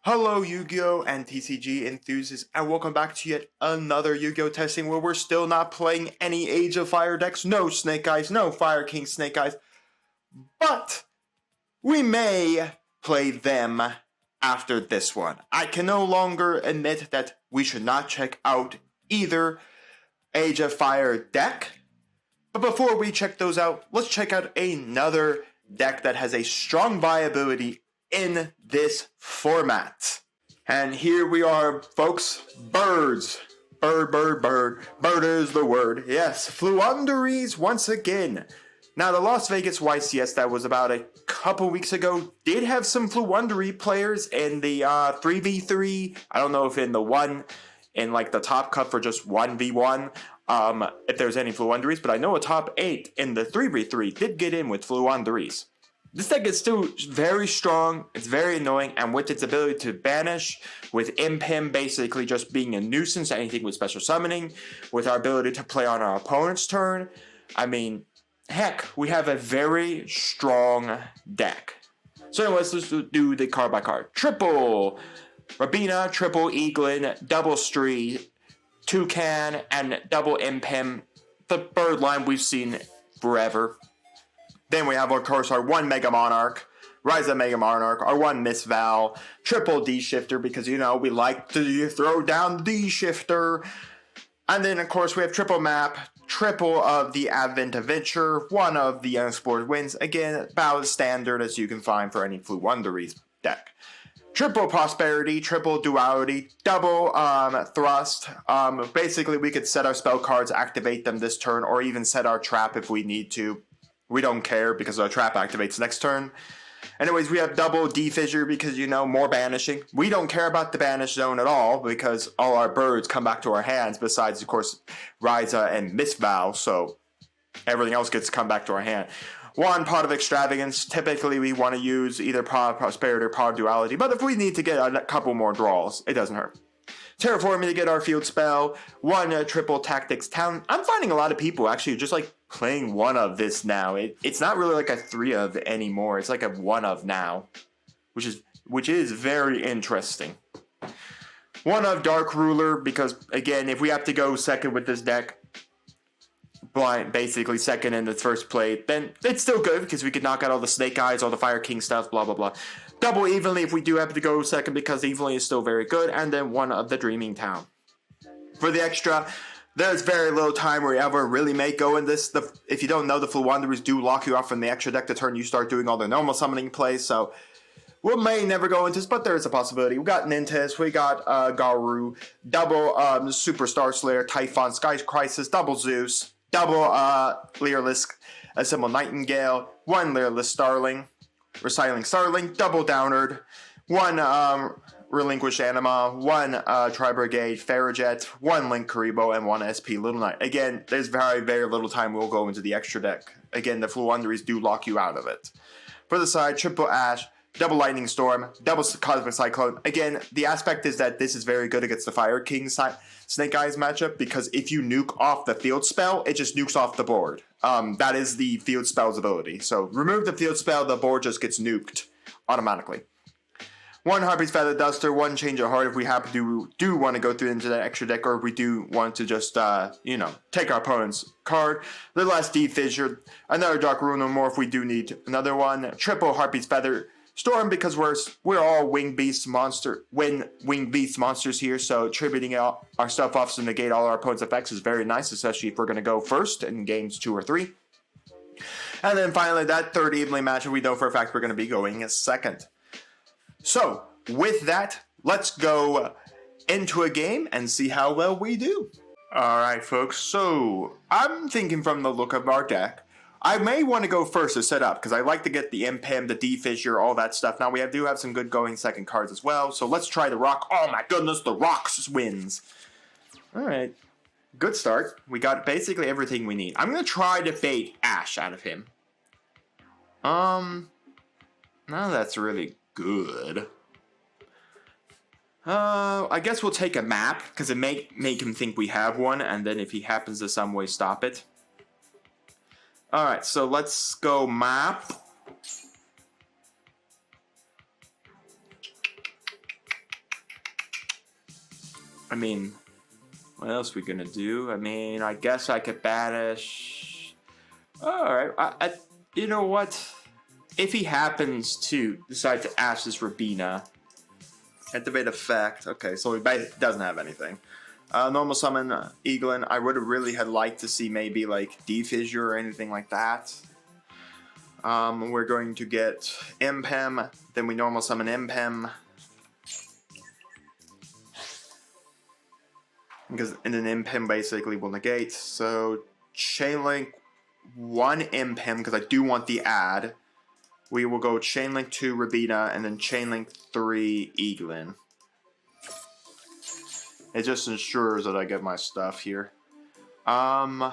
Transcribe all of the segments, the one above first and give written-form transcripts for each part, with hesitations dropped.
Hello Yu-Gi-Oh! And TCG enthusiasts, and welcome back to yet another Yu-Gi-Oh! Testing where we're still not playing any Age of Fire decks, no Snake Eyes, no Fire King Snake Eyes, but we may play them after this one. I can no longer admit that we should not check out either Age of Fire deck, but before we check those out, let's check out another deck that has a strong viability in this format. And here we are, folks. Birds. Bird is the word. Yes, Floowandereeze once again. Now, the Las Vegas YCS that was about a couple weeks ago did have some Floowandereeze players in the 3v3. I don't know if in the one, in like the top cut for just 1v1, if there's any Floowandereeze, but I know a top 8 in the 3v3 did get in with Floowandereeze. This deck is still very strong, it's very annoying, and with its ability to banish, with Impim basically just being a nuisance, anything with special summoning, with our ability to play on our opponent's turn, I mean, heck, we have a very strong deck. So anyways, let's do the card by card. Triple Rabina, triple Eaglin, double Stree, Toucan, and double Impim. The bird line we've seen forever. Then we have, of course, our one Mega Monarch, Rise of Mega Monarch, our one Miss Val, triple D-Shifter, because, you know, we like to throw down the D-Shifter. And then, of course, we have triple Map, triple of the Advent Adventure, one of the Unexplored Winds. Again, about as standard as you can find for any Floowandereeze deck. Triple Prosperity, triple Duality, double Thrust. Basically, we could set our spell cards, activate them this turn, or even set our trap if we need to. We don't care because our trap activates next turn. Anyways, we have double D-Fissure because, you know, more banishing. We don't care about the banish zone at all because all our birds come back to our hands besides, of course, Ryza and Miss Val, so everything else gets to come back to our hand. One Pot of Extravagance. Typically, we want to use either Pot of Prosperity or Pot of Duality, but if we need to get a couple more draws, it doesn't hurt. Terraforming to get our field spell. One triple Tactics Talent. I'm finding a lot of people actually just like playing one of this now. It's not really like a 3 of anymore. It's like a 1 of now, which is very interesting. One of Dark Ruler because again, if we have to go second with this deck, basically second in the first play, then it's still good because we could knock out all the Snake Eyes, all the Fire King stuff, blah blah blah. Double Evenly if we do have to go second because Evenly is still very good, and then one of the Dreaming Town. For the extra, there's very little time where you ever really may go in this. If you don't know, the Floowandereeze do lock you off from the extra deck the turn you start doing all the normal summoning plays, so we may never go into this, but there is a possibility. We got Nintes, we got Garu, double Superstar Slayer, Typhon, Sky Crisis, double Zeus, double Leerless, a symbol Nightingale, one Leerless Starling, Recycling Starling, double Downard, one Relinquished Anima, one Tri-Brigade Farrajet, one Link Karibo, and one SP Little Knight. Again, there's very, very little time we'll go into the extra deck. Again, the Floowandereeze do lock you out of it. For the side, triple Ash, double Lightning Storm, double Cosmic Cyclone. Again, the aspect is that this is very good against the Fire King Snake Eyes matchup because if you nuke off the field spell, it just nukes off the board. That is the field spell's ability. So remove the field spell, the board just gets nuked automatically. One Harpy's Feather Duster, one Change of Heart if we happen to do want to go through into that extra deck, or if we do want to just, you know, take our opponent's card. The last D-Fissure, another Dark Rune or more if we do need another one. Triple Harpy's Feather Storm because we're all winged beast monsters here, so attributing our stuff off to negate all our opponent's effects is very nice, especially if we're going to go first in games 2 or 3. And then finally, that third evenly matchup, we know for a fact we're going to be going second. So with that, let's go into a game and see how well we do. Alright folks, so I'm thinking from the look of our deck, I may want to go first to set up, because I like to get the Impim, the D-Fissure, all that stuff. Now, we do have some good going second cards as well, so let's try the Rock. Oh my goodness, the Rocks wins. Alright, good start. We got basically everything we need. I'm going to try to bait Ash out of him. Now that's really good. I guess we'll take a map, because it may make him think we have one, and then if he happens to some way stop it. Alright, so let's go map. mean, what else we gonna do? I mean, I guess I could banish. Alright, you know what? If he happens to decide to ash this Rabina, activate effect. Okay, so he doesn't have anything. Normal summon Eaglin. I would have really had liked to see maybe like Defissure or anything like that. We're going to get Impem. Then we normal summon Impem. And then Impem basically will negate. So Chainlink 1 Impem, because I do want the add. We will go Chainlink 2 Rabina and then Chainlink 3 Eaglin. It just ensures that I get my stuff here. No,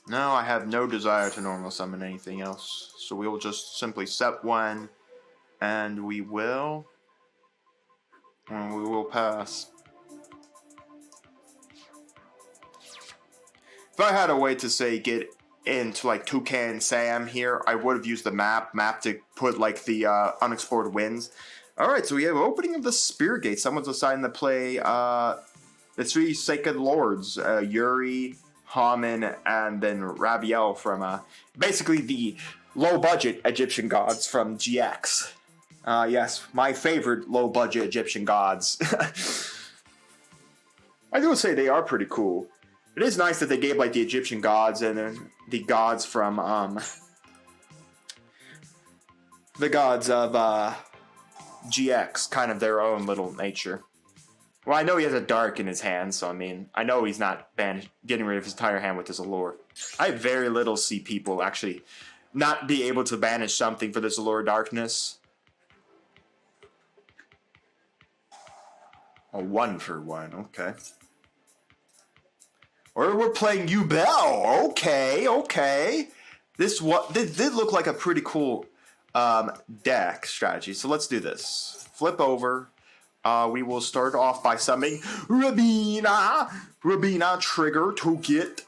I have no desire to normal summon anything else. So we will just simply set 1 and we will pass. If I had a way to say get into like Toucan Sam here, I would have used the map to put like the unexplored winds. Alright, so we have opening of the Spirit Gate. Someone's deciding to play the 3 Sacred Lords, Yuri, Haman, and then Rabiel from basically the low-budget Egyptian gods from GX. Yes, my favorite low-budget Egyptian gods. I do say they are pretty cool. It is nice that they gave like the Egyptian gods and then the gods from the gods of GX kind of their own little nature. Well, I know he has a dark in his hand, so I mean, I know he's not getting rid of his entire hand with his allure. I very little see people actually not be able to banish something for this allure darkness. A 1-for-1, okay. Or we're playing YuGiOh. Okay. This did look like a pretty cool deck strategy. So let's do this. Flip over. We will start off by summoning Rabina trigger to get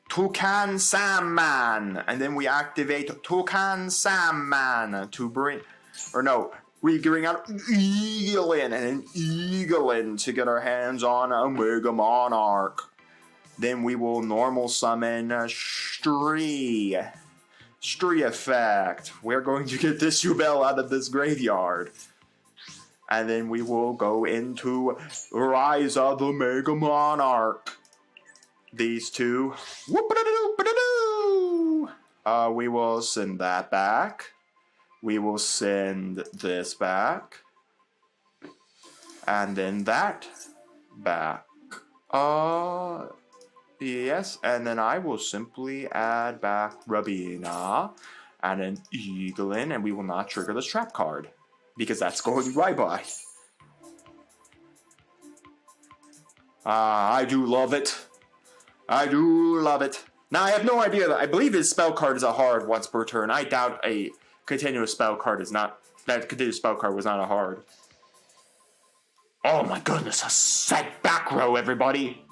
Toucan Sam, and then we activate Toucan Sam to bring, or no, we bring out Eaglin and an Eaglin to get our hands on a Mega Monarch. Then we will normal summon Stree effect. We're going to get this YuGiOh out of this graveyard. And then we will go into Rise of the Mega Monarch. These two. We will send that back. We will send this back. And then that back. Yes, and then I will simply add back Rabina and an Eaglin, and we will not trigger this trap card. Because that's going right by. I do love it. I do love it. Now, I have no idea. I believe his spell card is a hard once per turn. I doubt a continuous spell card is not... That continuous spell card was not a hard. Oh my goodness, a set back row, everybody.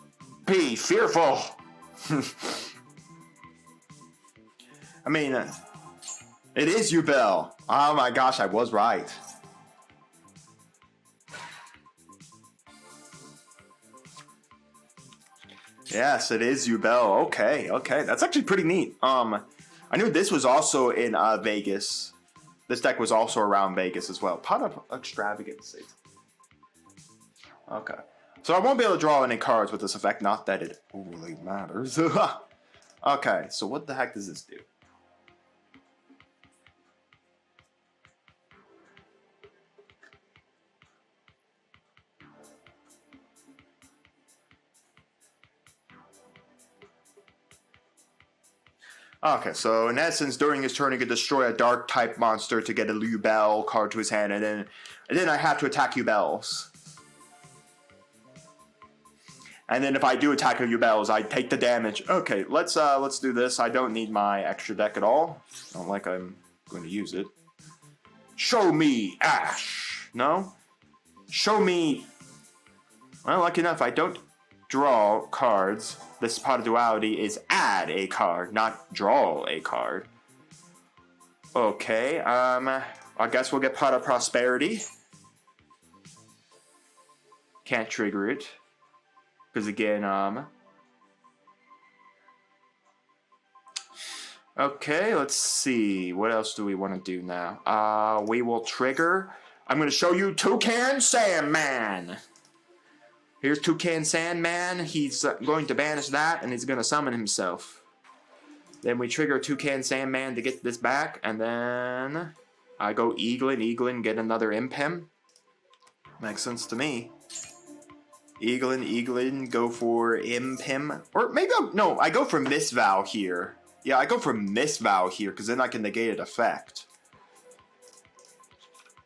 Be fearful. I mean, it is YuGiOh. Oh my gosh, I was right. Yes, it is YuGiOh. Okay. That's actually pretty neat. I knew this was also in Vegas. This deck was also around Vegas as well. Pot of Extravagancy. Okay. So I won't be able to draw any cards with this effect. Not that it really matters. Okay, so what the heck does this do? Okay, so in essence, during his turn, he could destroy a dark type monster to get a YuGiOh card to his hand, and then I have to attack YuGiOhs. And then if I do attack a YuGiOhs, I take the damage. Okay, let's do this. I don't need my extra deck at all. Not like I'm going to use it. Show me Ash. No? Show me... Well, lucky enough, I don't draw cards. This pot of duality is add a card, not draw a card. Okay, I guess we'll get pot of prosperity. Can't trigger it. Because again, okay, let's see. What else do we want to do now? We will trigger. I'm going to show you Toucan Sandman. Here's Toucan Sandman. He's going to banish that, and he's going to summon himself. Then we trigger Toucan Sandman to get this back, and then I go Eaglin, get another Imp. Makes sense to me. Eaglin, go for Imp. Or maybe I go for Misvow here. Yeah, I go for Misvow here, because then I can negate an effect.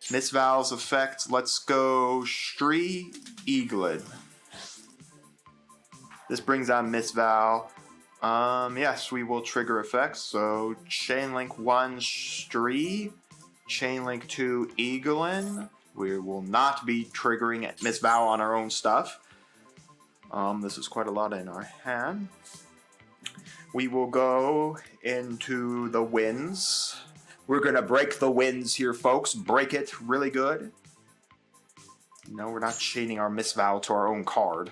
Misvow's effect, let's go Stree, Eaglin. This brings out Misvow. Yes, we will trigger effects. So Chainlink 1, Stree. Chainlink 2, Eaglin. We will not be triggering Misvow on our own stuff. This is quite a lot in our hand. We will go into the winds. We're going to break the winds here, folks. Break it really good. No, we're not chaining our Misvow to our own card.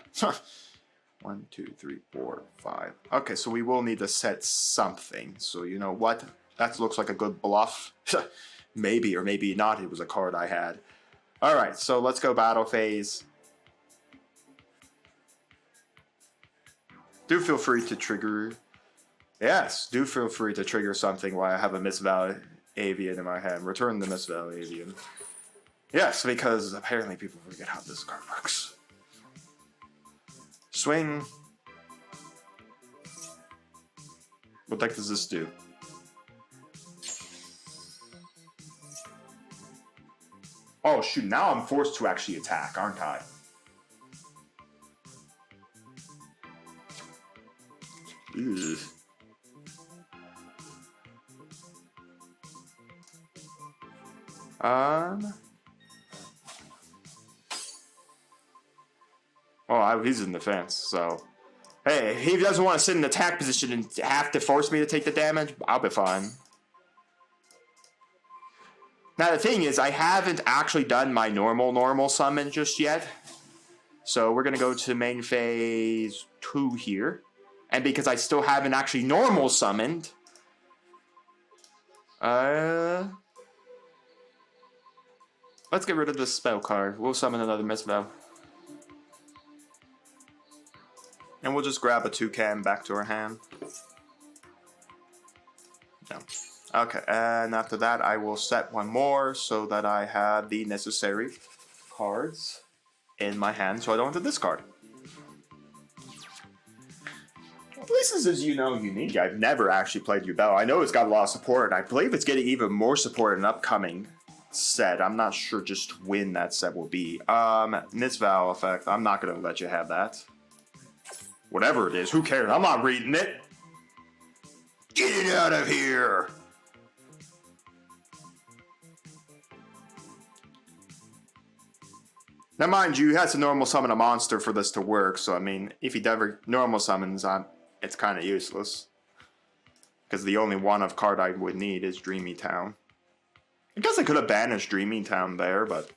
1, 2, 3, 4, 5. Okay, so we will need to set something. So you know what? That looks like a good bluff. Maybe or maybe not. It was a card I had. Alright, so let's go battle phase. Do feel free to trigger. Yes, do feel free to trigger something while I have a Misvow Avian in my hand. Return the Misvow Avian. Yes, because apparently people forget how this card works. Swing. What deck does this do? Oh shoot, now I'm forced to actually attack, aren't I? Ugh. Well, he's in defense, so... Hey, if he doesn't want to sit in attack position and have to force me to take the damage, I'll be fine. Now, the thing is, I haven't actually done my normal summon just yet. So, we're going to go to main phase 2 here. And because I still haven't actually normal summoned... Let's get rid of this spell card. We'll summon another Misvow. And we'll just grab a Toucan back to our hand. No. Okay, and after that I will set one more so that I have the necessary cards in my hand so I don't have to discard. Well, this is, as you know, unique. I've never actually played YuGiOh. I know it's got a lot of support, and I believe it's getting even more support in an upcoming set. I'm not sure just when that set will be. Misvow effect. I'm not going to let you have that. Whatever it is, who cares? I'm not reading it. Get it out of here. Now, mind you, he has to normal summon a monster for this to work. So, I mean, if he never normal summons, it's kind of useless. Because the only one of card I would need is Dreamy Town. I guess I could have banished Dreamy Town there, but...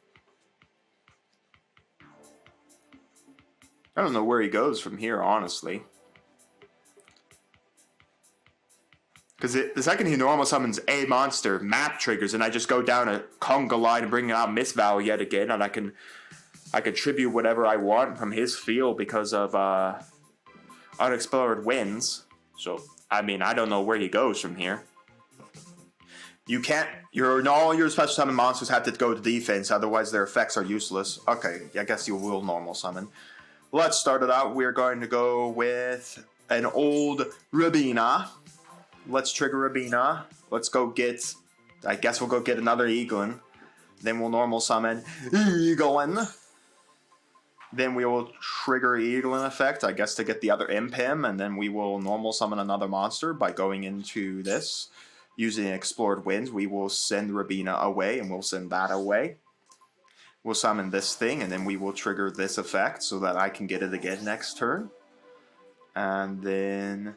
I don't know where he goes from here, honestly. Because the second he normal summons a monster, map triggers, and I just go down a conga line and bring out Misvow yet again, and I can tribute whatever I want from his field because of unexplored winds. So, I mean, I don't know where he goes from here. You can't... all your special summon monsters have to go to defense, otherwise their effects are useless. Okay, I guess you will normal summon. Let's start it out. We're going to go with an old Rabina. Let's trigger Rabina. Let's go get... I guess we'll go get another Eaglin. Then we'll normal summon Eaglin. Then we will trigger Eaglin effect, I guess, to get the other Imp. And then we will normal summon another monster by going into this. Using Explored Winds, we will send Rabina away, and we'll send that away. We'll summon this thing, and then we will trigger this effect so that I can get it again next turn. And then...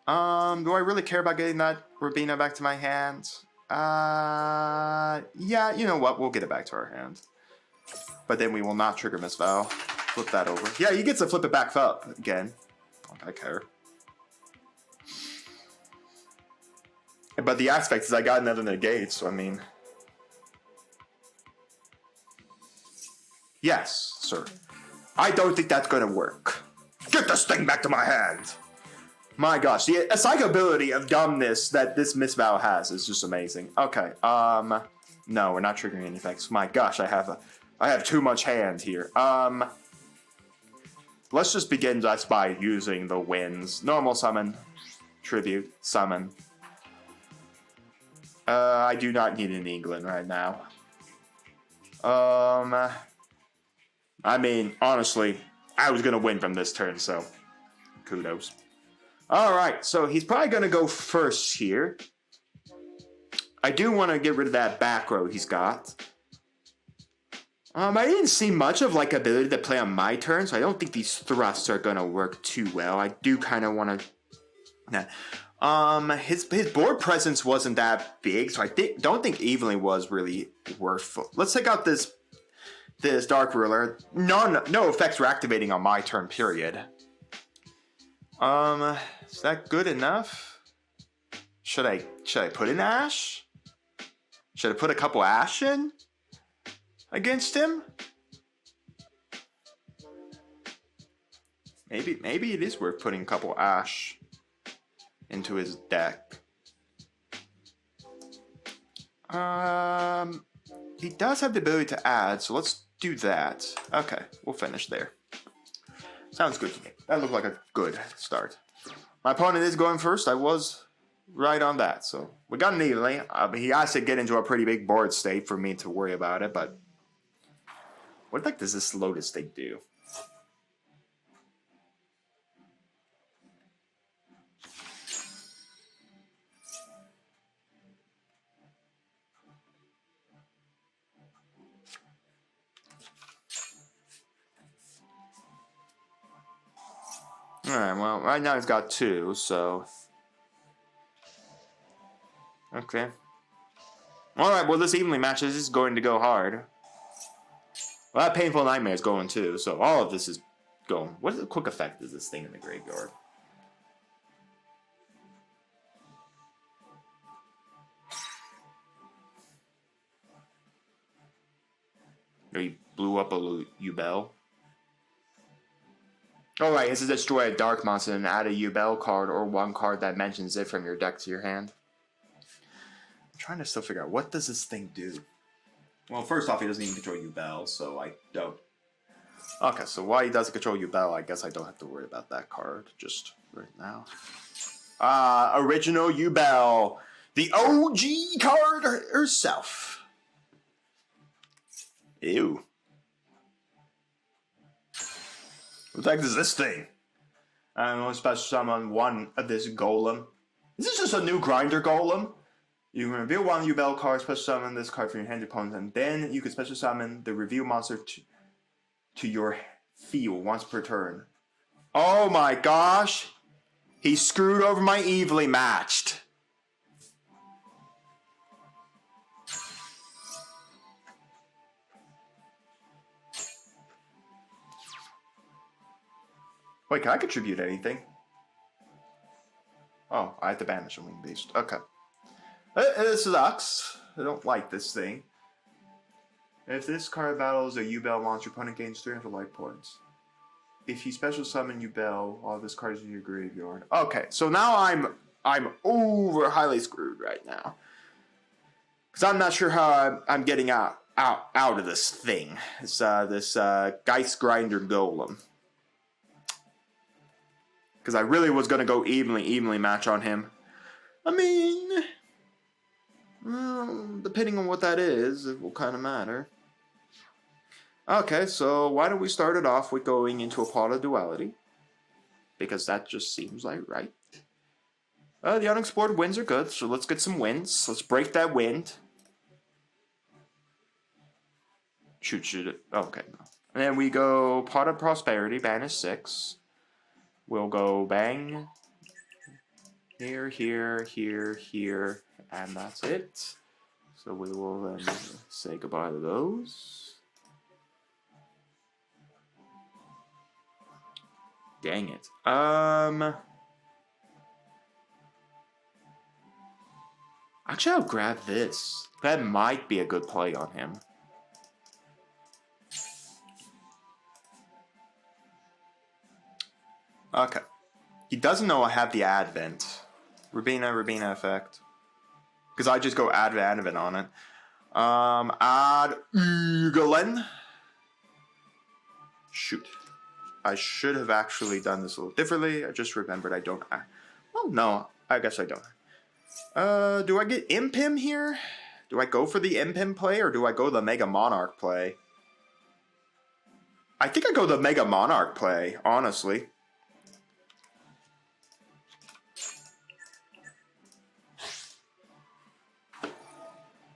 do I really care about getting that Rabina back to my hand? Yeah, you know what? We'll get it back to our hand. But then we will not trigger Misvow. Flip that over. Yeah, he gets to flip it back up again. I don't care. But the aspect is I got another negate, so I mean... Yes, sir. I don't think that's gonna work. Get this thing back to my hand! My gosh, the psychability of dumbness that this Miss Val has is just amazing. Okay, no, we're not triggering any effects. My gosh, I have too much hand here. Let's just begin just by using the winds. Normal summon, tribute, summon. I do not need an England right now. I mean, honestly, I was gonna win from this turn, so kudos. Alright, so he's probably gonna go first here. I do want to get rid of that back row he's got. I didn't see much of like ability to play on my turn, so I don't think these thrusts are gonna work too well. I do kind of want to. Nah. His board presence wasn't that big, so I don't think evenly was really worthful. Let's take out this Dark Ruler. No effects were activating on my turn. Period. Is that good enough? Should I put in Ash? Should I put a couple Ash in against him? Maybe it is worth putting a couple Ash into his deck. He does have the ability to add, so let's do that. Okay, we'll finish there. Sounds good to me. That looked like a good start. My opponent is going first. I was right on that, so we got an evenly. He has to get into a pretty big board state for me to worry about it, but what the heck does this Lotus thing do? Alright, well, right now he's got 2, so... Okay. Alright, well, this evenly match is going to go hard. Well, that Painful Nightmare is going too, so all of this is going. What quick effect is this thing in the graveyard? Or he blew up a 𝐒𝐓𝐾𝐄. Alright, it's to destroy a dark monster and add a 𝐒𝐓𝐾 card or one card that mentions it from your deck to your hand. I'm trying to still figure out, what does this thing do? Well, first off, he doesn't even control 𝐒𝐓𝐾, so I don't. Okay, so while he doesn't control 𝐒𝐓𝐾, I guess I don't have to worry about that card just right now. Original 𝐒𝐓𝐾. The OG card herself. Ew. What the heck is this thing? I'm going to special summon one of this golem. Is this just a new grinder golem? You can reveal one 𝐒𝐓𝐾 card, special summon this card from your hand to opponent, and then you can special summon the reveal monster to your field once per turn. Oh my gosh! He screwed over my evenly matched. Wait, can I contribute anything? Oh, I have to banish a winged beast. Okay. This sucks. I don't like this thing. If this card battles a 𝐒𝐓𝐾 monster, opponent gains 300 life points. If you special summon 𝐒𝐓𝐾, all this card is in your graveyard. Okay, so now I'm over highly screwed right now. Because I'm not sure how I'm getting out of this thing. It's this Geist Grinder Golem. Because I really was going to go evenly match on him. I mean, well, depending on what that is, it will kind of matter. Okay, so why don't we start it off with going into a pot of duality? Because that just seems like right. The unexplored winds are good, so let's get some winds. Let's break that wind. Shoot it. Okay, no. And then we go pot of prosperity, banish 6. We'll go bang. Here, here, here, here, and that's it. So we will then say goodbye to those. Dang it. Actually, I'll grab this. That might be a good play on him. Okay. He doesn't know I have the Advent. Rabina effect. Because I just go Advent on it. Add Ugalen. Shoot. I should have actually done this a little differently. I just remembered I don't. Well, no. I guess I don't. Do I get Impim here? Do I go for the Impim play or do I go the Mega Monarch play? I think I go the Mega Monarch play, honestly.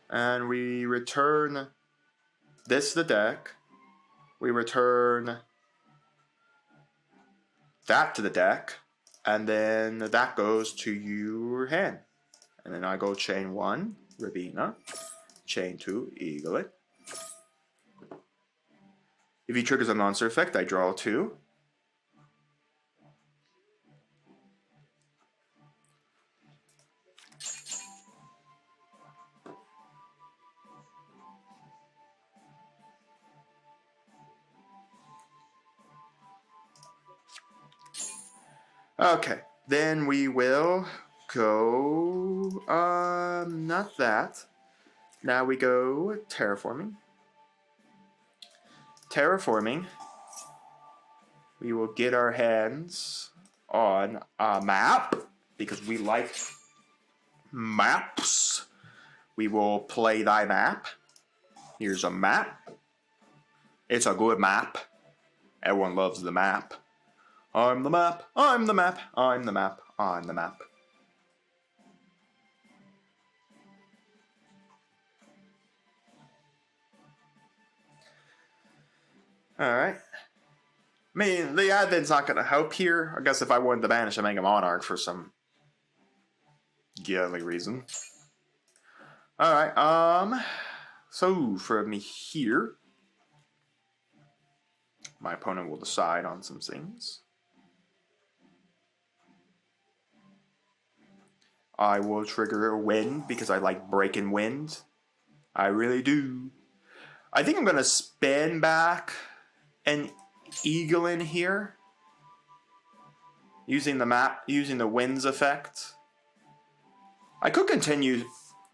And we return this to the deck. We return that to the deck. And then that goes to your hand. And then I go chain 1, Rabina. Chain 2, 𝐒𝐓𝐀𝐘. If he triggers a monster effect, I draw 2. Okay, then we will go, not that. Now we go terraforming. Terraforming. We will get our hands on a map, because we like maps. We will play thy map. Here's a map. It's a good map. Everyone loves the map. I'm the map, I'm the map, I'm the map, I'm the map. Alright. I mean, the Advent's not going to help here. I guess if I wanted to banish a Mega Monarch for some godly reason. Alright, so from here, my opponent will decide on some things. I will trigger a wind because I like breaking wind. I really do. I think I'm going to spin back an Eagle in here. Using the map, using the winds effect. I could continue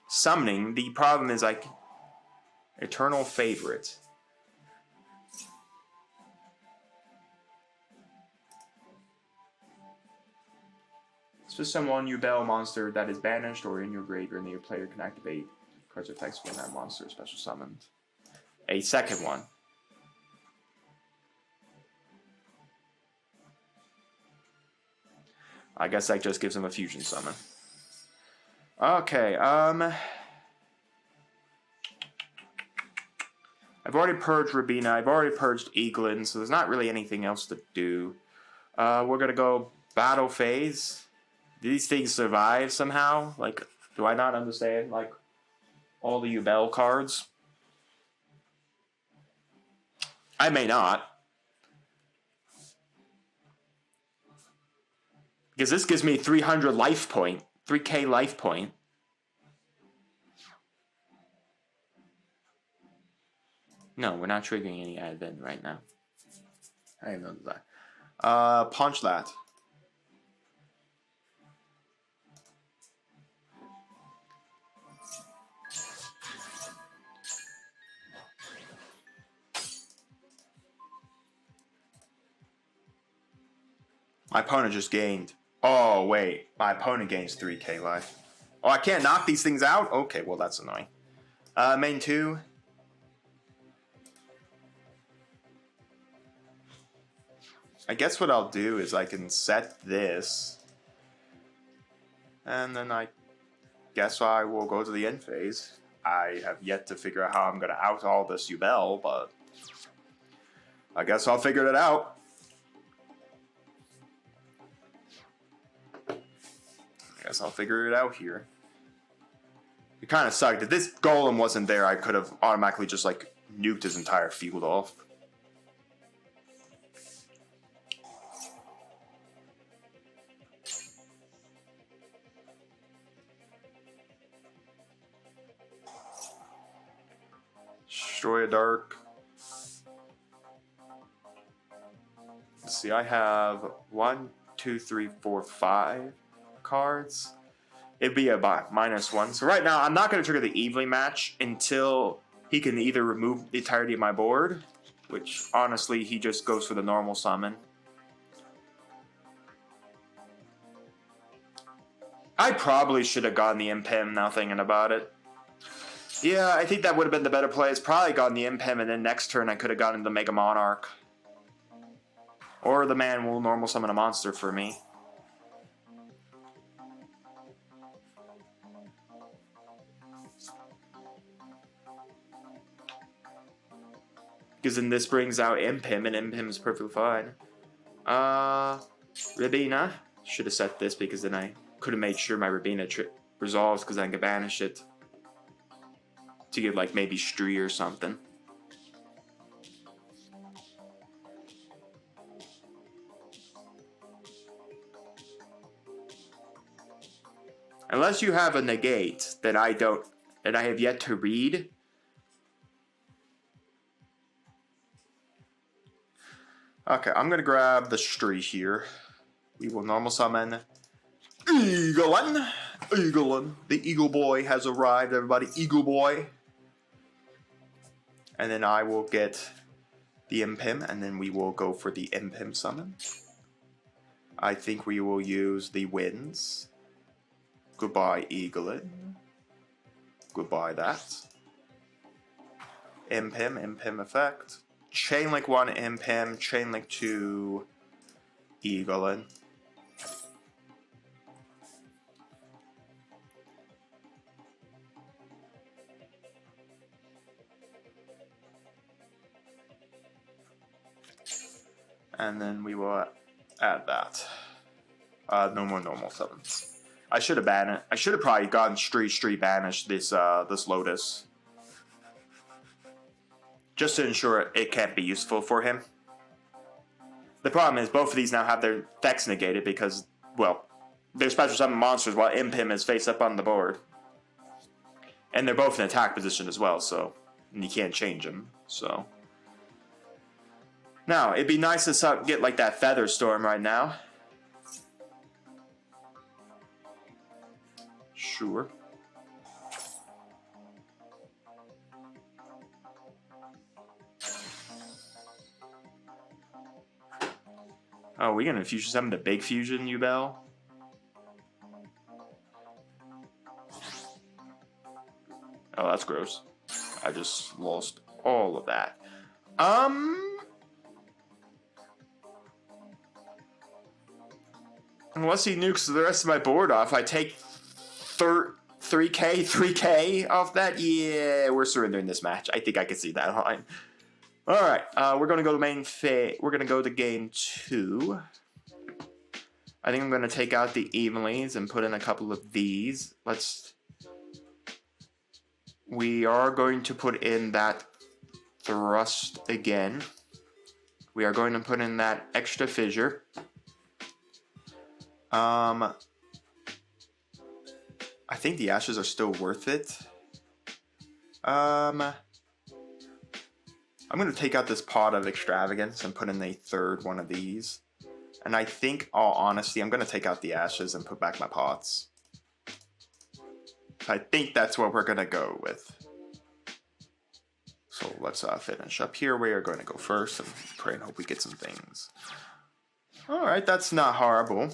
summoning. The problem is like Eternal Favorite. So someone you battle a monster that is banished or in your graveyard and your player can activate cards or effects when that monster is special summoned. A second one. I guess that just gives him a fusion summon. Okay, I've already purged Rabina, I've already purged Eaglin, so there's not really anything else to do. We're gonna go battle phase. Do these things survive somehow? Like, do I not understand, like, all the YuGiOh cards? I may not. Because this gives me 300 life point. 3k life point. No, we're not triggering any Advent right now. I have no desire. Punch that. My opponent just gained. Oh, wait. My opponent gains 3k life. Oh, I can't knock these things out? Okay, well, that's annoying. Main 2. I guess what I'll do is I can set this. And then I guess I will go to the end phase. I have yet to figure out how I'm going to out all this YuGiOh, but I guess I'll figure it out. Guess I'll figure it out here. It kind of sucked. If this golem wasn't there, I could have automatically just like nuked his entire field off. Destroy a dark. Let's see, I have 1, 2, 3, 4, 5 cards. It'd be a -1. So right now, I'm not going to trigger the evenly match until he can either remove the entirety of my board, which honestly, he just goes for the normal summon. I probably should have gotten the Impim now thinking about it. Yeah, I think that would have been the better play. It's probably gotten the Impim, and then next turn I could have gotten the Mega Monarch. Or the man will normal summon a monster for me. Because then this brings out Impim, and Impim is perfectly fine. Rabina. Should have set this because then I could have made sure my Rabina resolves because I can banish it. To get like maybe Stree or something. Unless you have a negate that I have yet to read. Okay, I'm gonna grab the Stree here. We will normal summon Eaglin. Eaglin. The Eagle Boy has arrived, everybody. Eagle Boy. And then I will get the Impim, and then we will go for the Impim summon. I think we will use the Winds. Goodbye, Eaglin. Goodbye, that. Impim effect. Chainlink 1, Impim. Chainlink 2, Eaglin. And then we will add that. No more normal summons. I should have banned it. I should have probably gotten Stree banished this this Lotus. Just to ensure it can't be useful for him. The problem is both of these now have their effects negated because, well, they're special summon monsters while Impim is face up on the board. And they're both in attack position as well, so you can't change them, so. Now, it'd be nice to get like that Feather Storm right now. Sure. Oh, we gonna fusion summon the big fusion, YuGiOh? Oh, that's gross. I just lost all of that. Unless he nukes the rest of my board off, I take 3K off that? Yeah, we're surrendering this match. I think I can see that line. Alright, we're going to go to main phase. We're going to go to game 2. I think I'm going to take out the evenlies and put in a couple of these. We are going to put in that thrust again. We are going to put in that extra fissure. I think the ashes are still worth it. I'm going to take out this pot of extravagance and put in a third one of these. And I think, all honesty, I'm going to take out the ashes and put back my pots. I think that's what we're going to go with. So let's finish up here. We are going to go first and pray and hope we get some things. Alright, that's not horrible.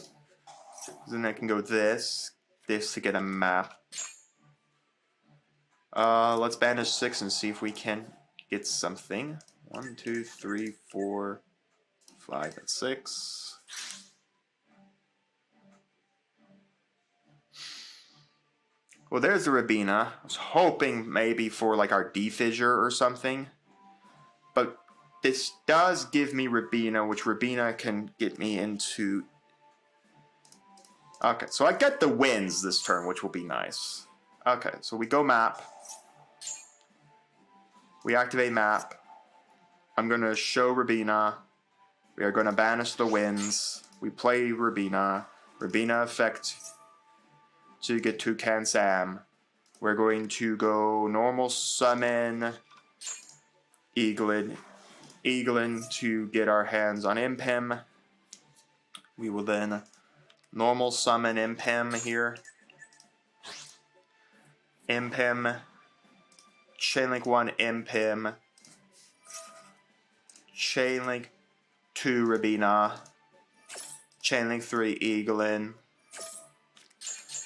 Then I can go this to get a map. Let's banish 6 and see if we can get something. 1, 2, 3, 4, 5, and 6. Well, there's the Rabina. I was hoping maybe for like our D-Fissure or something. But this does give me Rabina, which Rabina can get me into... Okay, so I get the wins this turn, which will be nice. Okay, so we go map. We activate map. I'm going to show Rabina. We are going to banish the wins. We play Rabina. Rabina effect to get to Kansam. We're going to go normal summon Eaglin to get our hands on Impim. We will then normal summon Impim here. Impim. Chainlink 1 Impim. Chainlink 2 Rabina. Chainlink 3 Eaglin.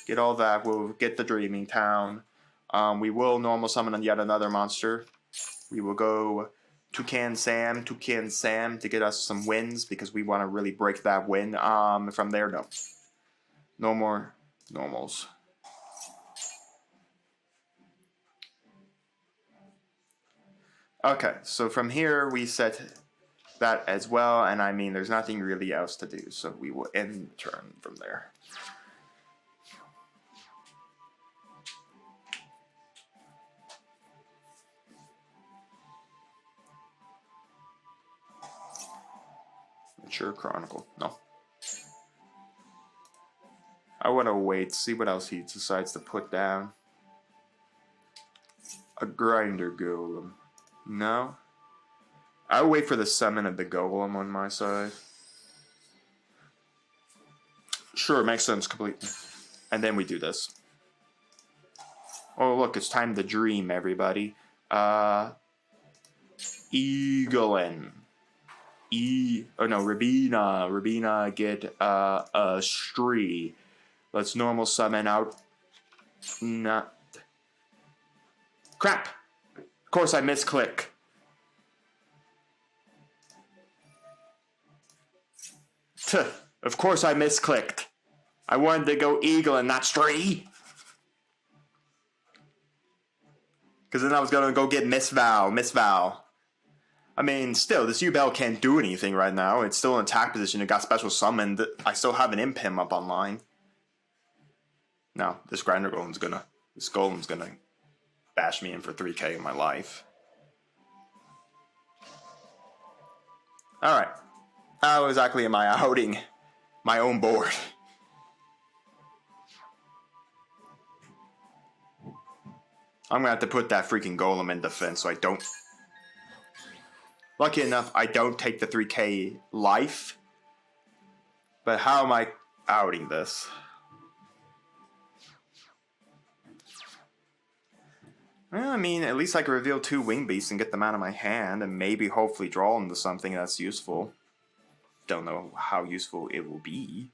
Get all that. We'll get the Dreaming Town. We will normal summon yet another monster. We will go Toucan Sam to get us some wins because we want to really break that win. From there, no. No more normals. Okay, so from here we set that as well, and I mean there's nothing really else to do, so we will end the turn from there. Mature Chronicle, no. I want to wait, see what else he decides to put down. A Grinder Golem. No. I'll wait for the summon of the Golem on my side. Sure, makes sense completely. And then we do this. Oh, look, it's time to dream, everybody. Eaglin. Oh no, Rabina. Rabina get a Stree. Let's normal summon out. Not. Crap! Of course I misclick. Of course I misclicked. I wanted to go Eagle and not Stree. Because then I was going to go get Miss Val. I mean, still, this Yubel can't do anything right now. It's still in attack position. It got special summoned. I still have an Impim up online. No, this Golem's gonna bash me in for 3k in my life. Alright. How exactly am I outing my own board? I'm gonna have to put that freaking Golem in defense so I don't... Lucky enough, I don't take the 3k life. But how am I outing this? Well, I mean, at least I can reveal 2 Wing Beasts and get them out of my hand, and maybe hopefully draw into something that's useful. Don't know how useful it will be.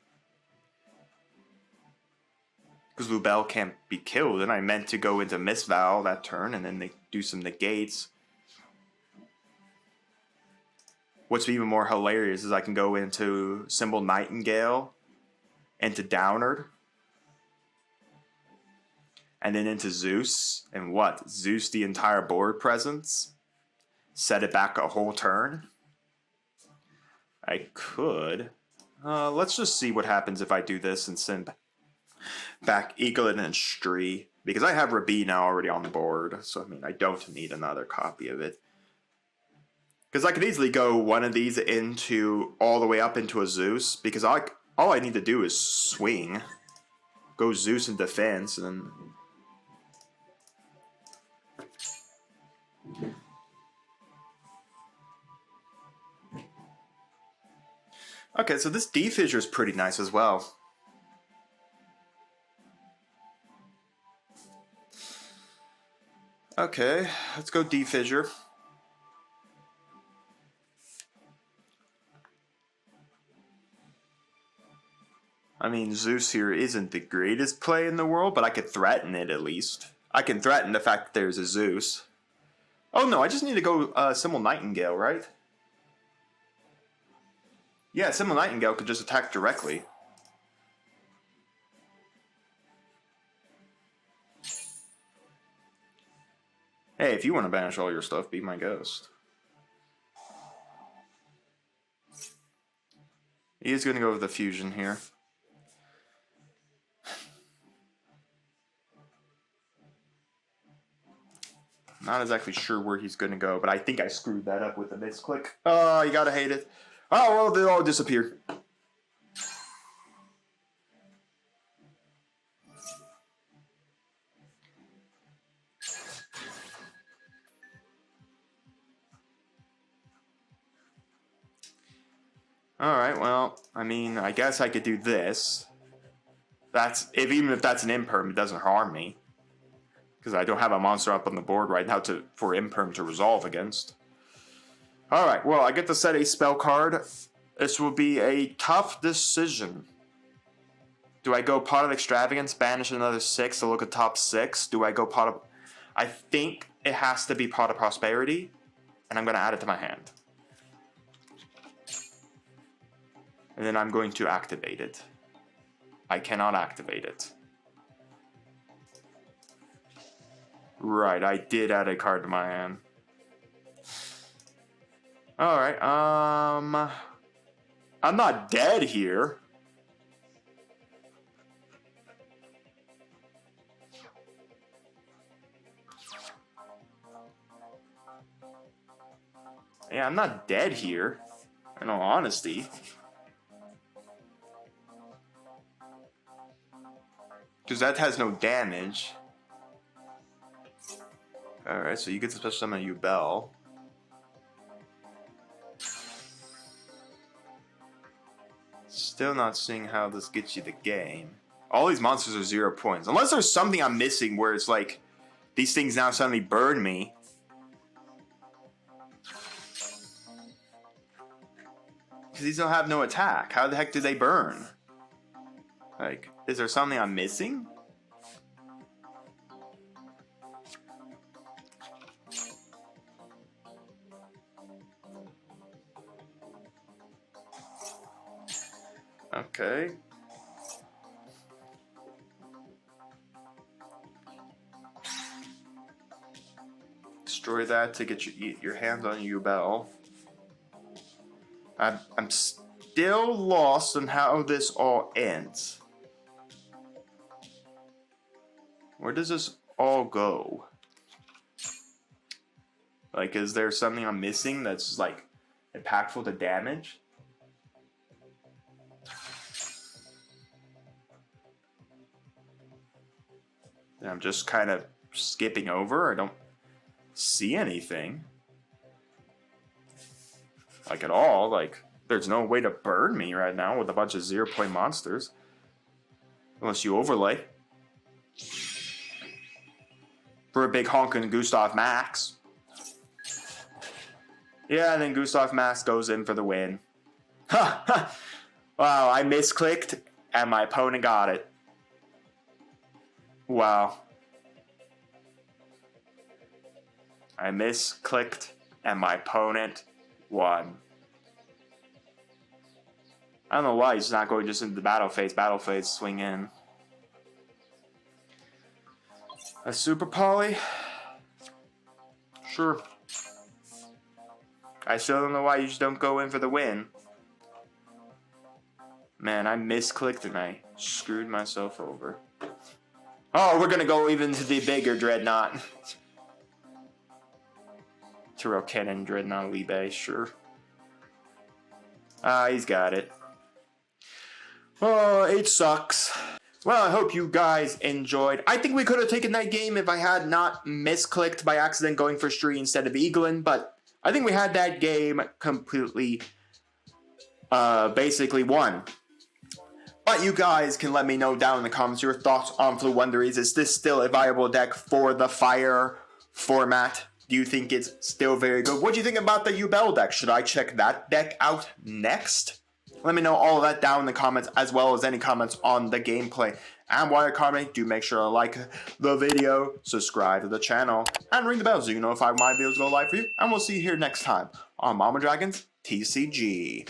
Because Lubel can't be killed, and I meant to go into Miss Val that turn, and then they do some negates. What's even more hilarious is I can go into Symbol Nightingale, into Downard, and then into Zeus, and what? Zeus the entire board presence? Set it back a whole turn? I could. Let's just see what happens if I do this and send back Eaglin and Stree. Because I have Rabina already on the board, so I mean, I don't need another copy of it. Because I could easily go one of these into all the way up into a Zeus, because all I need to do is swing. Go Zeus in defense, and then... Okay, so this D-Fissure is pretty nice as well. Okay, let's go D-Fissure. I mean, Zeus here isn't the greatest play in the world, but I could threaten it at least. I can threaten the fact that there's a Zeus. Oh no, I just need to go Symbol Nightingale, right? Yeah, Symbol Nightingale could just attack directly. Hey, if you want to banish all your stuff, be my ghost. He is going to go with the fusion here. Not exactly sure where he's going to go, but I think I screwed that up with a misclick. Oh, you gotta hate it. Oh, well, they all disappeared. Alright, well, I mean, I guess I could do this. Even if that's an imperm, it doesn't harm me. Because I don't have a monster up on the board right now for imperm to resolve against. Alright, well, I get to set a spell card. This will be a tough decision. Do I go Pot of Extravagance, banish another 6 to look at top 6? Do I go Pot of... I think it has to be Pot of Prosperity, and I'm going to add it to my hand. And then I'm going to activate it. I cannot activate it. Right, I did add a card to my hand. Alright, I'm not dead here. Yeah, I'm not dead here, in all honesty. Because that has no damage. Alright, so you get to special summon YuGiOh. Still not seeing how this gets you the game. All these monsters are 0 points. Unless there's something I'm missing where it's like, these things now suddenly burn me. Because these don't have no attack. How the heck do they burn? Like, is there something I'm missing? Okay. Destroy that to get your hands on YuGiOh. I'm still lost on how this all ends. Where does this all go? Like, is there something I'm missing that's, like, impactful to damage? And I'm just kind of skipping over. I don't see anything. Like, at all. Like, there's no way to burn me right now with a bunch of 0-point monsters. Unless you overlay. For a big honkin' Gustav Max. Yeah, and then Gustav Max goes in for the win. Ha! Ha! Wow, I misclicked, and my opponent got it. Wow. I misclicked, and my opponent won. I don't know why he's not going just into the battle phase, swing in. A super poly? Sure. I still don't know why you just don't go in for the win. Man, I misclicked and I screwed myself over. Oh, we're gonna go even to the bigger Dreadnought. Tyrell Cannon, Dreadnought, Libe, sure. He's got it. Oh, it sucks. Well, I hope you guys enjoyed. I think we could have taken that game if I had not misclicked by accident going for Stree instead of Eaglin, but I think we had that game completely, basically won. But you guys can let me know down in the comments your thoughts on Floowandereeze. Is this still a viable deck for the Fire format? Do you think it's still very good? What do you think about the YuGiOh deck? Should I check that deck out next? Let me know all of that down in the comments, as well as any comments on the gameplay. And while you're commenting, do make sure to like the video, subscribe to the channel, and ring the bell so you can notify when my videos go live for you. And we'll see you here next time on Mama Dragon's TCG.